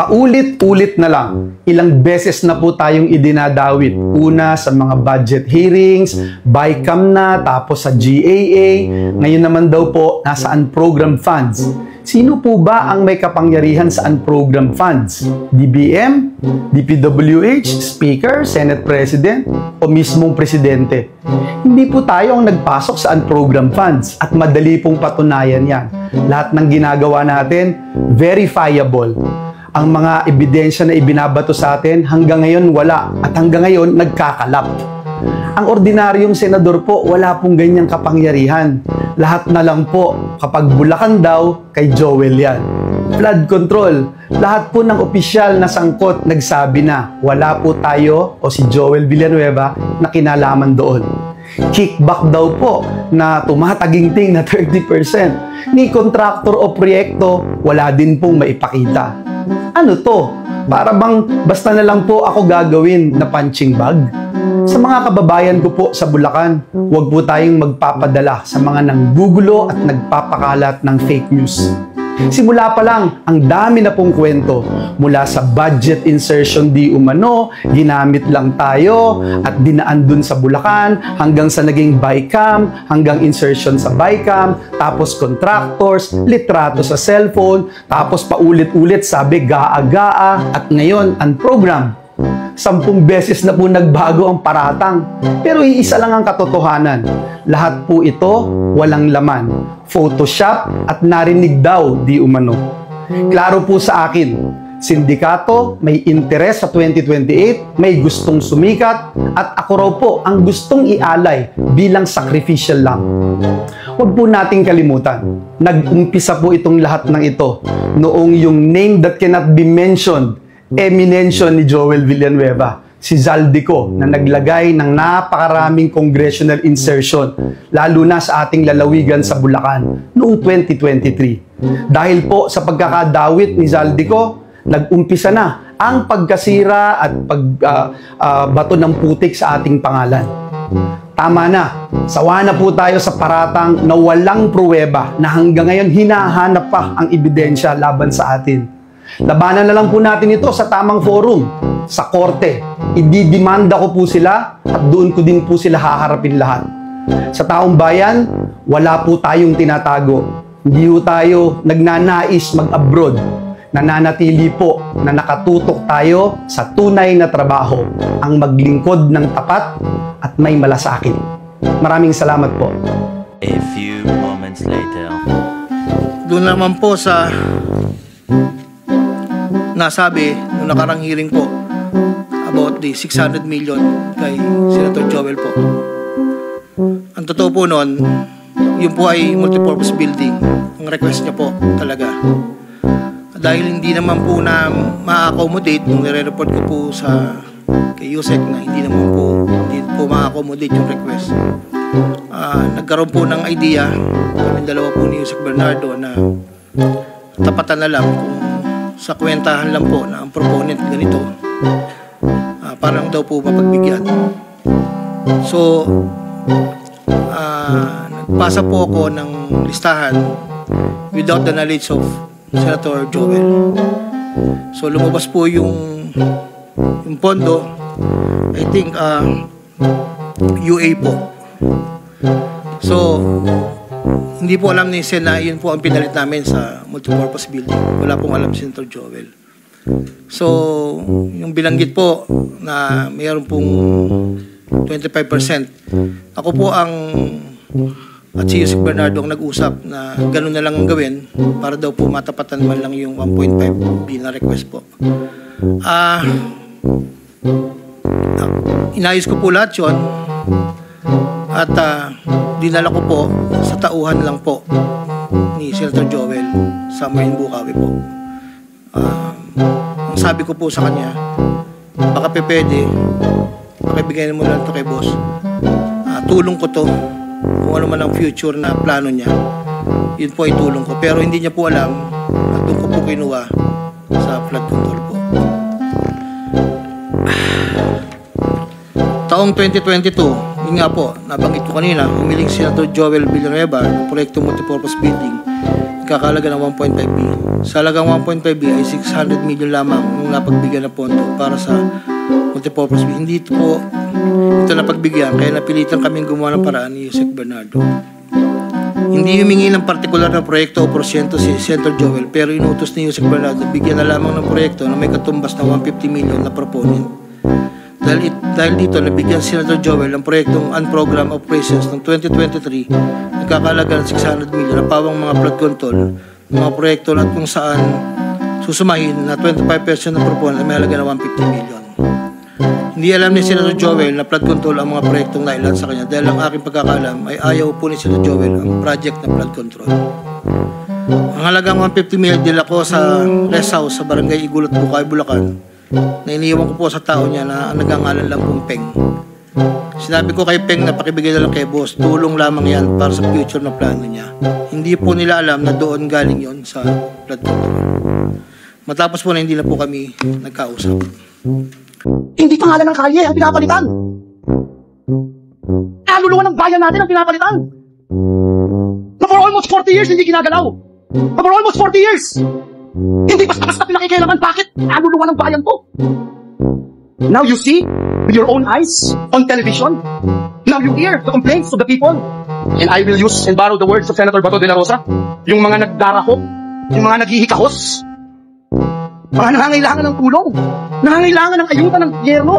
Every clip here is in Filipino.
Paulit-ulit na lang, ilang beses na po tayong idinadawit. Una sa mga budget hearings, BICAM na, tapos sa GAA, ngayon naman daw po nasa unprogrammed funds. Sino po ba ang may kapangyarihan sa unprogrammed funds? DBM? DPWH? Speaker? Senate President? O mismong Presidente? Hindi po tayo ang nagpasok sa unprogrammed funds at madali pong patunayan yan. Lahat ng ginagawa natin, verifiable. Ang mga ebidensya na ibinabato sa atin, hanggang ngayon wala. At hanggang ngayon, nagkakalap. Ang ordinaryong senador po, wala pong ganyang kapangyarihan. Lahat na lang po, kapag Bulacan daw, kay Joel yan. Flood control. Lahat po ng opisyal na sangkot nagsabi na wala po tayo o si Joel Villanueva na kinalaman doon. Kickback daw po na tumataginting na 30%. Ni kontraktor o proyekto, wala din pong maipakita. Ano to? Para bang basta na lang po ako gagawin na punching bag? Sa mga kababayan ko po sa Bulacan, huwag po tayong magpapadala sa mga nanggugulo at nagpapakalat ng fake news. Simula pa lang, ang dami na pong kwento. Mula sa budget insertion di umano, ginamit lang tayo at dinaan dun sa Bulacan, hanggang sa naging BICAM, hanggang insertion sa BICAM, tapos contractors, litrato sa cellphone, tapos paulit-ulit sabi gaa-gaa, at ngayon unprogrammed. 10 beses na po nagbago ang paratang. Pero iisa lang ang katotohanan. Lahat po ito walang laman. Photoshop at narinig daw di umano. Klaro po sa akin, sindikato may interes sa 2028, may gustong sumikat, at ako raw po ang gustong ialay bilang sacrificial lang. Huwag po nating kalimutan, nag-umpisa po itong lahat ng ito noong yung name that cannot be mentioned, eminensyon ni Joel Villanueva, si Zaldico, na naglagay ng napakaraming congressional insertion, lalo na sa ating lalawigan sa Bulacan, noong 2023. Dahil po sa pagkakadawit ni Zaldico, nag-umpisa na ang pagkasira at pagbato ng putik sa ating pangalan. Tama na, sawa na po tayo sa paratang na walang pruweba na hanggang ngayon hinahanap pa ang ebidensya laban sa atin. Labanan na lang po natin ito sa tamang forum, sa korte. Ididimanda ko po sila at doon ko din po sila haharapin lahat. Sa taong bayan, wala po tayong tinatago. Hindi po tayo nagnanais mag-abroad. Nananatili po na nakatutok tayo sa tunay na trabaho, ang maglingkod ng tapat at may malasakit. Maraming salamat po. A few moments later. Doon naman po sa nasabi nung nakarang hearing po about the 600 million kay Senator Joel po. Ang totoo po noon, yun po ay multipurpose building. Ang request niya po talaga. Dahil hindi naman po na ma-accommodate nung nire-report ko po sa kay Yusek na hindi po ma-accommodate yung request. Nagkaroon po ng idea kami dalawa po ni Yusek Bernardo na tapatan na lang kung sa kwentahan lang po na ang proponent ganito, parang daw po mapagbigyan. So, nagpasa po ako ng listahan without the knowledge of Senator Joel. So, lumabas po yung pondo, I think, UA po. So, hindi po alam ni Sen na yun po ang pinalit namin sa multipurpose building. Wala pong alam si Senator Joel. So, yung bilanggit po na mayroon pong 25%. Ako po ang at si Yusek Bernardo ang nag-usap na gano'n na lang ang gawin para daw po matapatan man lang yung 1.5 B na request po. Inayos ko po lahat yun. At dinala ko po sa tauhan lang po ni Senator Joel sa Marin Bukawi po. Ang sabi ko po sa kanya, baka pwede, pakibigay mo lang ito kay boss. Tulong ko to, kung ano man ang future na plano niya, yun po ay tulong ko. Pero hindi niya po alam at doon ko po kinuha sa flood control po. Taong 2022, yun nga po, nabanggit ko kanina, humiling si Senator Joel Villanueva ng proyekto multipurpose building, kakalaga ng 1.5 B. Sa halagang 1.5 ay 600 million lamang ang napagbigyan na pondo para sa multipurpose building. Hindi ito napagbigyan, kaya napilitan kaming gumawa ng paraan ni Yusek Bernardo. Hindi humingi ng partikular na proyekto o porsyento si Senator Joel, pero inutos ni Yusek Bernardo bigyan na lamang ng proyekto na may katumbas na 150 million na proponent. Dahil dito, nabigyan si Senator Joel ng proyektong Unprogrammed Operations ng 2023 nagkakalaga ng 600 million na pawang mga flood control, mga proyekto na kung saan susumahin na 25% ng proponent na may halaga na 150 million. Hindi alam ni Senator Joel na flood control ang mga proyektong nailan sa kanya dahil ang aking pagkakalam ay ayaw po ni Senator Joel ang project na flood control. Ang halagang 150 million dila ko sa rest house sa barangay Igulot, Bukay, Bulacan na iniiwan ko po sa tao niya na nagangalan lang pong Peng. Sinabi ko kay Peng na pakibigay na lang kay boss, tulong lamang yan para sa future na plano niya. Hindi po nila alam na doon galing yon sa flood control. Matapos po na hindi na po kami nagkausap. Hindi pangalan ng kalye ang pinapalitan. Kaluluwa ng bayan natin ang pinapalitan. Na for almost 40 years hindi ginagalaw. Na for almost 40 years. Hindi basta-basta pinakikialaman. Bakit? Kaluluwa ng bayan to. Now you see with your own eyes on television. Now you hear the complaints of the people. And I will use and borrow the words of Senator Bato de la Rosa. Yung mga nagdarako, yung mga naghihikahos, mga nangangailangan ng tulong, nangangailangan ng ayuda ng gobyerno,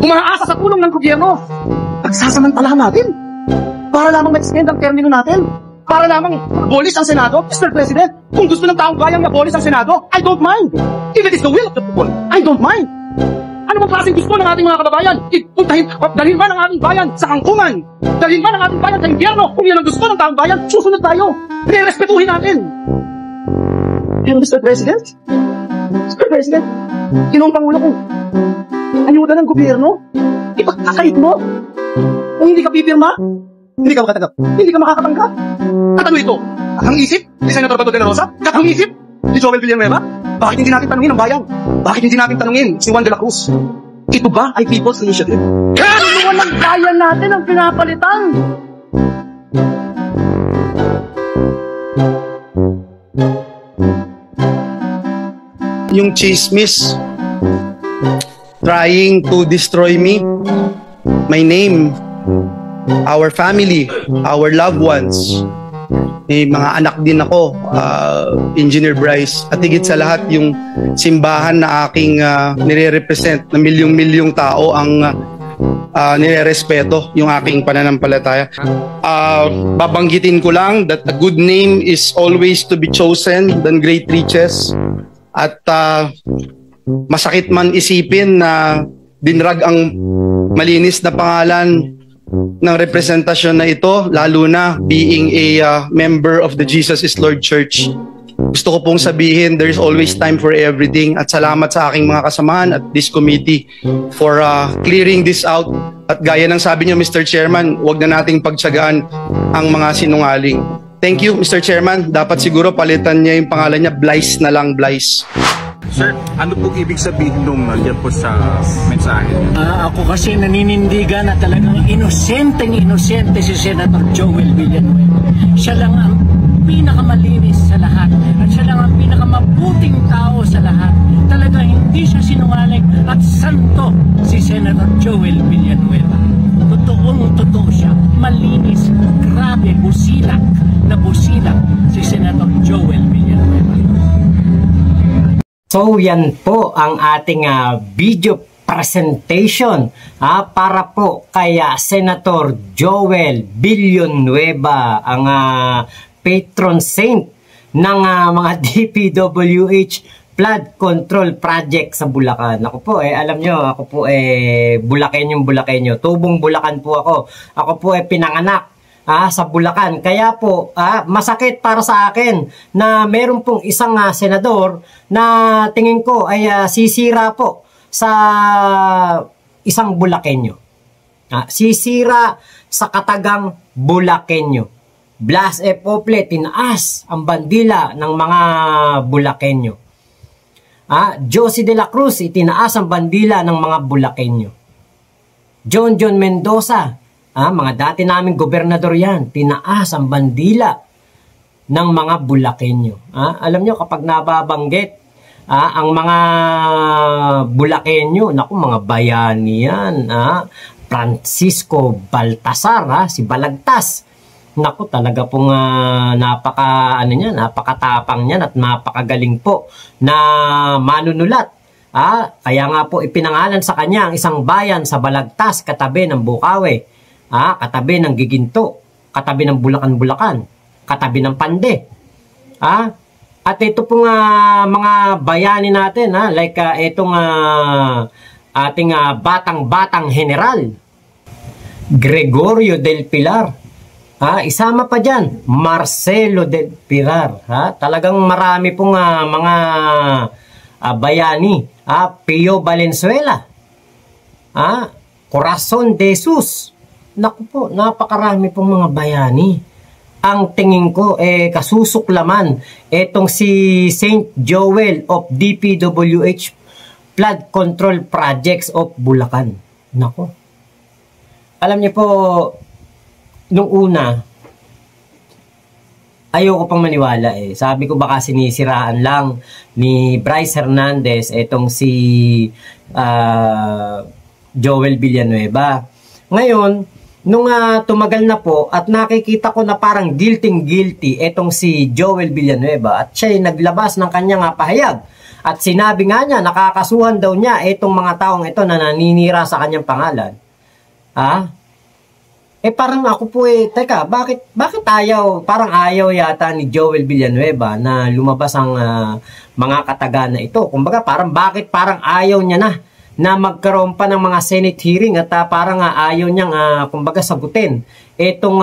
umaasa sa tulong ng gobyerno, pagsasamantalahan natin para lamang ma-extend ang termino natin, para lamang abolish ang Senado. Mr. President, kung gusto ng taong bayan i-abolish ang Senado, I don't mind. If it is the will of the people, I don't mind. Ano bang klaseng gusto ng ating mga kababayan? Dalhin ba ng ating bayan sa angkuman? Dalhin ba ng ating bayan sa impyerno? Kung yan ang gusto ng taong bayan, susunod tayo. Re-respetuhin natin. Pero Mr. President, Ginoong Pangulo, kung ayuda ng gobyerno, ipagkakait mo. Kung hindi ka pipirma, hindi ka makatanggap. Hindi ka makakatanggap. At ano ito? Katang isip ni Senator Bato de la Rosa? Katang isip ni Joel Villanueva? Bakit hindi natin tanungin ang bayan? Bakit hindi natin tanungin si Juan de la Cruz? Ito ba ay People's Initiative? Kaluluwa ng bayan natin ang pinapalitan. Yung chismis trying to destroy me, my name, our family, our loved ones. May mga anak din ako, Engineer Bryce, at higit sa lahat yung simbahan na aking nire-represent na milyong-milyong tao ang nire-respeto yung aking pananampalataya. Babanggitin ko lang that a good name is always to be chosen than great riches. At masakit man isipin na dinrag ang malinis na pangalan ng representasyon na ito, lalo na being a member of the Jesus is Lord Church. Gusto ko pong sabihin, there's always time for everything, at salamat sa aking mga kasamahan at this committee for clearing this out. At gaya ng sabi niyo, Mr. Chairman, huwag na nating pagtsagaan ang mga sinungaling. Thank you, Mr. Chairman. Dapat siguro palitan niya yung pangalan niya, Blyce na lang, Blyce. Sir, ano pong ibig sabihin nung yan po sa mensahe? Ako kasi naninindigan na talagang inosente si Senator Joel Villanueva. Siya lang ang pinakamalinis sa lahat at siya lang ang pinakamabuting tao sa lahat. Talaga hindi siya sinungaling at santo si Senator Joel Villanueva. Totoong-totoo siya, malinis, grabe, busilak si Senator Joel Villanueva. So yan po ang ating video presentation para po kay Senator Joel Villanueva, ang patron saint ng mga DPWH flood control project sa Bulacan. Ako po alam nyo, ako po Bulakenyo. Tubong Bulacan po ako. Ako po pinanganak sa Bulacan. Kaya po, masakit para sa akin na meron pong isang senador na tingin ko ay sisira po sa isang Bulakenyo. Sisira sa katagang Bulakenyo. Blas e Pople, tinaas ang bandila ng mga Bulakenyo. Josie de la Cruz, itinaas ang bandila ng mga Bulakenyo. John Mendoza, mga dati naming gobernador yan, tinaas ang bandila ng mga Bulakenyo. Alam nyo, kapag nababanggit ang mga Bulakenyo, naku, mga bayani yan. Francisco Baltasar, si Balagtas. Naku, talaga pong napakatapang niyan at napakagaling po na manunulat. Kaya nga po ipinangalan sa kanya ang isang bayan sa Balagtas, katabi ng Bukawi, katabi ng Giginto, katabi ng Bulacan-Bulacan, katabi ng Pande. At ito pong mga bayani natin, like itong ating batang-batang general, Gregorio del Pilar. Isama pa dyan, Marcelo del Pilar. Talagang marami pong mga bayani. Pio Valenzuela. Corazon de Jesus. Naku po, napakarami pong mga bayani. Ang tingin ko, kasusuklaman etong si St. Joel of DPWH Flood Control Projects of Bulacan. Naku. Alam niyo po, nung una, ayoko pang maniwala Sabi ko baka sinisiraan lang ni Bryce Hernandez etong si Joel Villanueva. Ngayon, nung tumagal na po at nakikita ko na parang guilty etong si Joel Villanueva at siya'y naglabas ng kanyang pahayag at sinabi nga niya, nakakasuhan daw niya etong mga taong ito na naninira sa kanyang pangalan. Parang ako po teka, bakit ayaw, parang ayaw yata ni Joel Villanueva na lumabas ang mga kataga na ito. Kumbaga parang parang ayaw niya na magkaroon pa ng mga Senate hearing at parang ayaw niyang kumbaga sagutin itong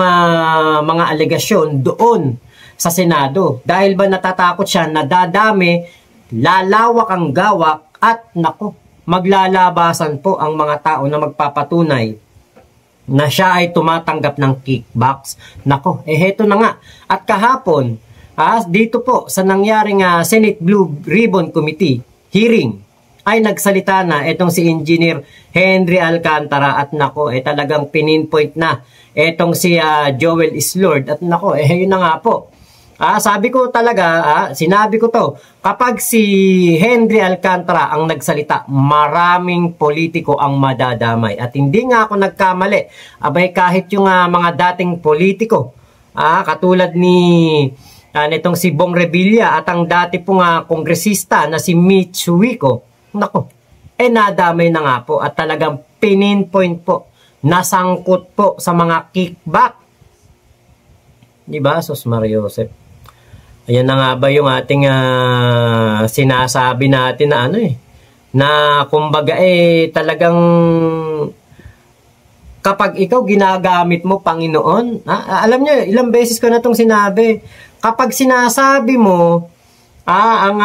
mga alegasyon doon sa Senado. Dahil ba natatakot siya na dadami, lalawak ang gawak at naku, maglalabasan po ang mga tao na magpapatunay na siya ay tumatanggap ng kickbacks. Nako, heto na nga. At kahapon, dito po sa nangyaring Senate Blue Ribbon Committee hearing, ay nagsalita na itong si Engineer Henry Alcantara at nako, talagang pininpoint na itong si Joel Islord. At nako, yun na nga po. Sabi ko talaga, sinabi ko to, kapag si Henry Alcantara ang nagsalita, maraming politiko ang madadamay. At hindi nga ako nagkamali. Abay kahit yung mga dating politiko, katulad nitong si Bong Revilla at ang dati pong kongresista na si Mitch Huico, nako, nadamay na nga po at talagang pininpoint po, nasangkot po sa mga kickback. Diba, Sos Mario Joseph? Ayan na nga ba yung ating sinasabi natin na na kumbaga talagang kapag ikaw ginagamit mo, Panginoon, alam niyo, ilang beses ko na itong sinabi, kapag sinasabi mo ang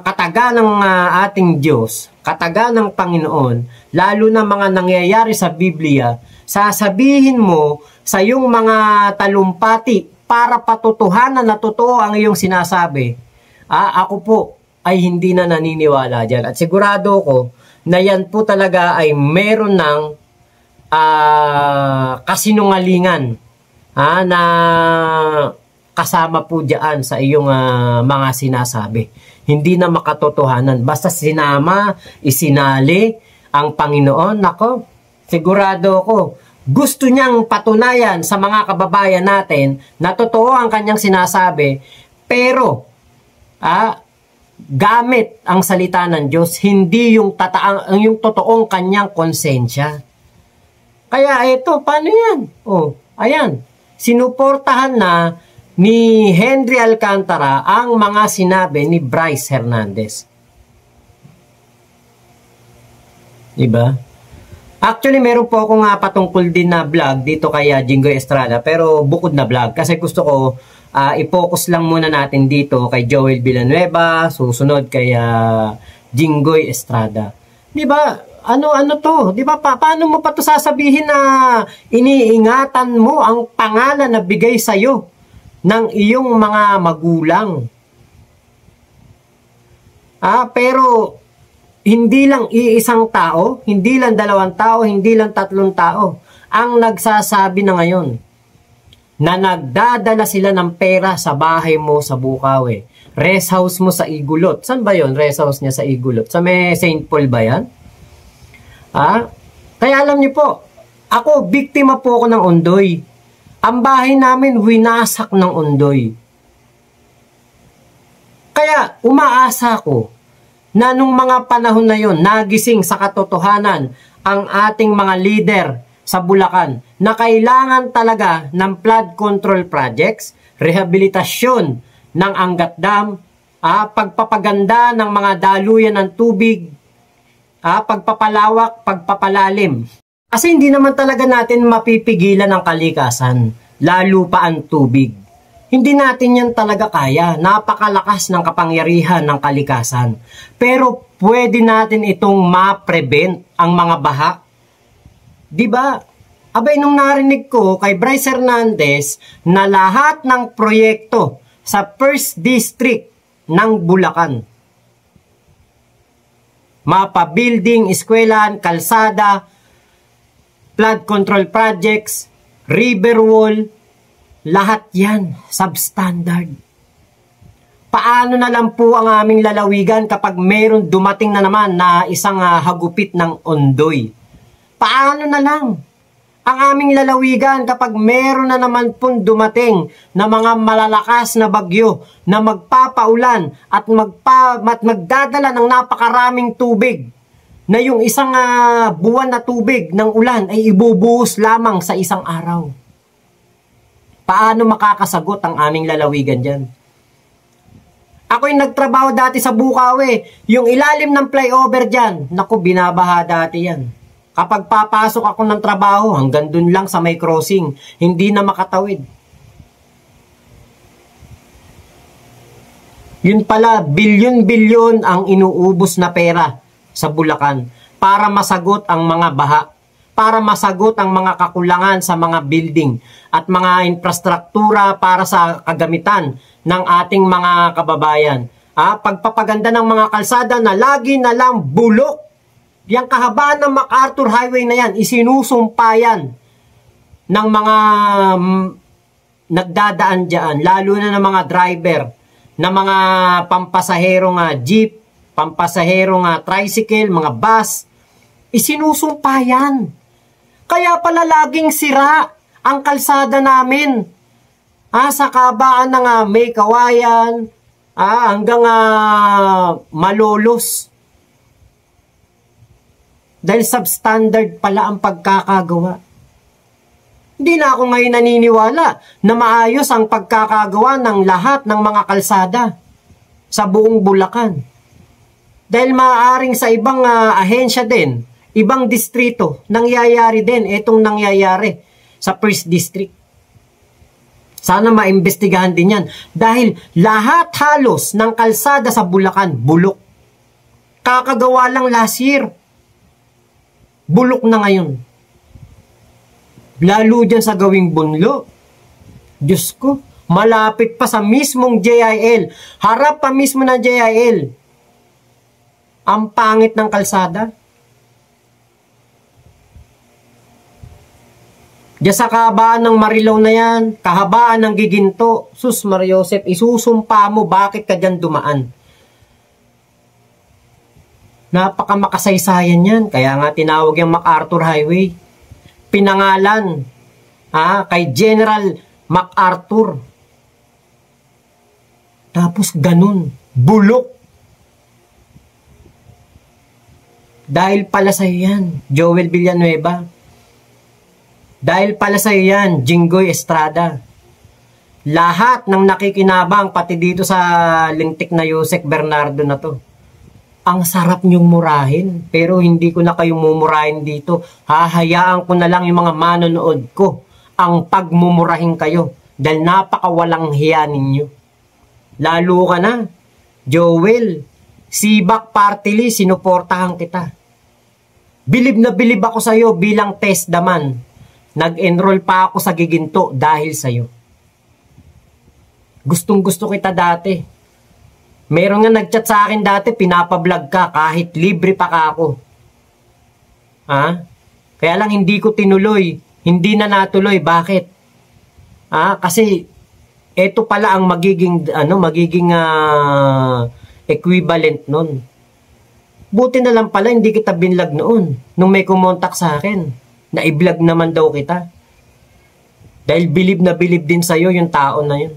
kataga ng ating Diyos, kataga ng Panginoon, lalo na mga nangyayari sa Biblia, sasabihin mo sa iyong mga talumpati para patutuhanan na totoo ang iyong sinasabi, ako po ay hindi na naniniwala dyan. At sigurado ko na yan po talaga ay meron ng kasinungalingan na kasama po dyan sa iyong mga sinasabi. Hindi na makatotohanan. Basta isinali ang Panginoon, nako, sigurado ko, gusto niyang patunayan sa mga kababayan natin na totoo ang kanyang sinasabi, pero gamit ang salita ng Diyos, hindi yung totoong kanyang konsensya. Kaya ito, paano yan? Ayan, sinuportahan na ni Henry Alcantara ang mga sinabi ni Bryce Hernandez. Diba? Actually, meron po akong patungkol din na vlog dito kay Jinggoy Estrada, pero bukod na vlog kasi gusto ko i-focus lang muna natin dito kay Joel Villanueva, susunod kay Jinggoy Estrada. 'Di ba? Ano to? 'Di ba? Paano mo pa to sasabihin na iniingatan mo ang pangalan na bigay sa iyo ng iyong mga magulang? Pero hindi lang iisang tao, hindi lang dalawang tao, hindi lang tatlong tao ang nagsasabi na ngayon na nagdadala sila ng pera sa bahay mo sa Bukawi. Rest house mo sa Igulot. Saan ba yon? Rest house niya sa Igulot. Sa may St. Paul ba yan? Kaya alam niyo po, ako, biktima po ako ng undoy. Ang bahay namin, winasak ng undoy. Kaya, umaasa ko na nung mga panahon na yon, nagising sa katotohanan ang ating mga leader sa Bulacan na kailangan talaga ng flood control projects, rehabilitasyon ng Angat Dam, pagpapaganda ng mga daluyan ng tubig, pagpapalawak, pagpapalalim. Kasi hindi naman talaga natin mapipigilan ang kalikasan, lalo pa ang tubig. Hindi natin yan talaga kaya. Napakalakas ng kapangyarihan ng kalikasan. Pero pwede natin itong ma-prevent ang mga baha. Diba? Abay, nung narinig ko kay Bryce Hernandez na lahat ng proyekto sa First District ng Bulacan, mapa-building, eskwelahan, kalsada, flood control projects, river wall, lahat yan substandard. Paano na lang po ang aming lalawigan kapag mayroon dumating na naman na isang hagupit ng ondoy? Paano na lang ang aming lalawigan kapag meron na naman pong dumating na mga malalakas na bagyo na magpapaulan at magdadala ng napakaraming tubig na yung isang buwan na tubig ng ulan ay ibubuhos lamang sa isang araw? Paano makakasagot ang aming lalawigan dyan? Ako'y nagtrabaho dati sa Bukawi. Yung ilalim ng flyover dyan, naku, binabaha dati yan. Kapag papasok ako ng trabaho, hanggang dun lang sa may crossing, hindi na makatawid. Yun pala, bilyon-bilyon ang inuubos na pera sa Bulacan para masagot ang mga baha, para masagot ang mga kakulangan sa mga building at mga infrastruktura para sa kagamitan ng ating mga kababayan. Pagpapaganda ng mga kalsada na lagi na lang bulok. Yang kahabaan ng MacArthur Highway na yan, isinusumpa yan ng mga nagdadaan dyan, lalo na ng mga driver, na mga pampasaherong jeep, pampasaherong tricycle, mga bus, isinusumpa yan. Kaya pala laging sira ang kalsada namin. Sa kabaan ng May Kawayan, hanggang Malolos. Dahil substandard pala ang pagkakagawa. Hindi na ako ngayon naniniwala na maayos ang pagkakagawa ng lahat ng mga kalsada sa buong Bulacan. Dahil maaaring sa ibang ahensya din, ibang distrito, nangyayari din itong nangyayari sa First District. Sana maimbestigahan din yan. Dahil lahat halos ng kalsada sa Bulacan, bulok. Kakagawa lang last year. Bulok na ngayon. Lalo dyan sa gawing bunlo. Diyos ko, malapit pa sa mismong JIL. Harap pa mismo ng JIL. Ang pangit ng kalsada. Diyan sa kahabaan ng Marilao na yan, kahabaan ng Giginto, Sus Mariosep, isusumpa mo bakit ka dyan dumaan. Napakamakasaysayan yan. Kaya nga tinawag yung MacArthur Highway. Pinangalan kay General MacArthur. Tapos ganun. Bulok. Dahil pala sa'yo yan, Joel Villanueva. Dahil pala sa'yo yan, Jinggoy Estrada. Lahat ng nakikinabang, pati dito sa lintik na Yusek Bernardo na to. Ang sarap niyong murahin, pero hindi ko na kayo mumurahin dito. Hahayaan ko na lang yung mga manonood ko ang pagmumurahin kayo dahil napakawalang hiya ninyo. Lalo ka na, Joel, Sibak Party List, sinuportahan kita. Bilib na bilib ako sa'yo bilang testdaman. Nag-enroll pa ako sa Giginto dahil sa'yo. Gustong gusto kita dati. Meron nga nag-chat sa akin dati, pinapablog ka kahit libre pa ka ako. Kaya lang hindi ko tinuloy. Hindi na natuloy. Bakit? Kasi ito pala ang magiging equivalent nun. Buti na lang pala hindi kita binlag noon nung may kumontak sa akin na i-vlog naman daw kita. Dahil bilib na bilib din sa'yo yung tao na yun.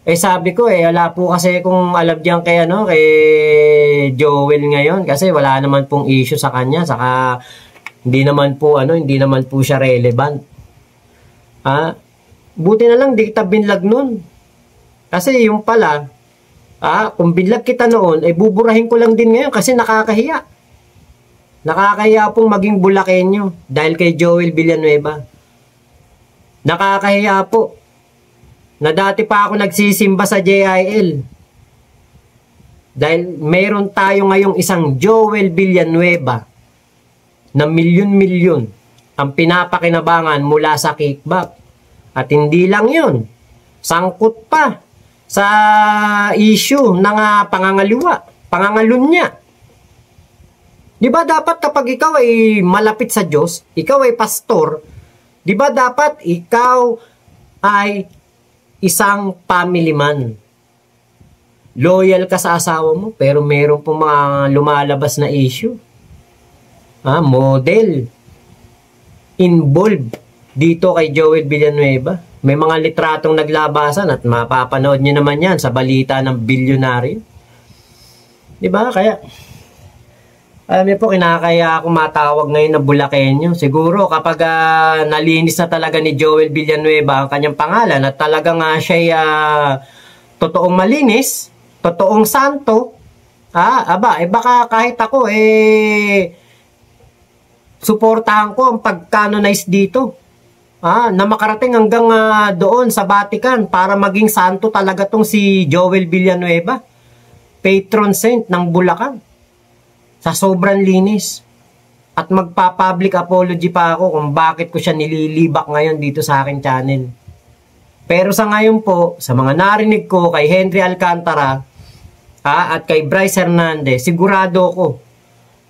Sabi ko wala po kasi kung alam diyan kay Joel ngayon kasi wala naman pong issue sa kanya, saka hindi naman po siya relevant. Buti na lang di kita binlag noon. Kasi yung pala kung binlag kita noon, buburahin ko lang din ngayon kasi nakakahiya. Nakakahiya pong maging Bulakenyo dahil kay Joel Villanueva. Nakakahiya po na dati pa ako nagsisimba sa JIL. Dahil mayroon tayo ngayong isang Joel Villanueva na milyon-milyon ang pinapakinabangan mula sa kickback. At hindi lang yun, sangkot pa sa issue ng pangangalunya. Di ba dapat kapag ikaw ay malapit sa Diyos, ikaw ay pastor, di ba dapat ikaw ay isang family man? Loyal ka sa asawa mo, pero meron pong mga lumalabas na issue. Model involved dito kay Joel Villanueva. May mga litratong naglabasan at mapapanood nyo naman yan sa balita ng bilyonaryo. Diba? Kaya, alam niyo po, kinakaya ako matawag ngayon na Bulakenyo. Siguro kapag nalinis na talaga ni Joel Villanueva ang kanyang pangalan at talagang siya totoong malinis, totoong santo, baka kahit ako, suportahan ko ang pag-canonize dito. Na makarating hanggang doon sa Vatican para maging santo talaga tong si Joel Villanueva, patron saint ng Bulacan, sa sobrang linis. At magpa-public apology pa ako kung bakit ko siya nililibak ngayon dito sa akin channel. Pero sa ngayon po, sa mga narinig ko kay Henry Alcantara at kay Bryce Hernandez, sigurado ko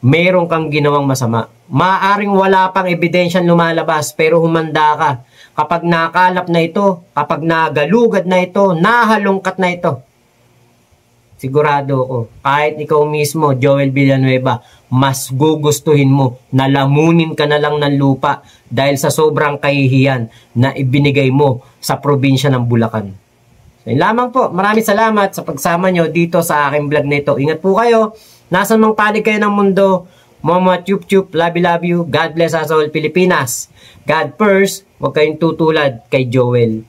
meron kang ginawang masama. Maaring wala pang ebidensyang lumalabas, pero humanda ka. Kapag nakalap na ito, kapag nagalugad na ito, nahalungkat na ito, sigurado ko, kahit ikaw mismo, Joel Villanueva, mas gugustuhin mo na lamunin ka na lang ng lupa dahil sa sobrang kahihiyan na ibinigay mo sa probinsya ng Bulacan. So, yun lamang po. Maraming salamat sa pagsama nyo dito sa aking vlog na ito. Ingat po kayo. Nasaan mang panig kayo ng mundo, Mama Chup Chup, love you. God bless us all, Pilipinas. God first, huwag kayong tutulad kay Joel.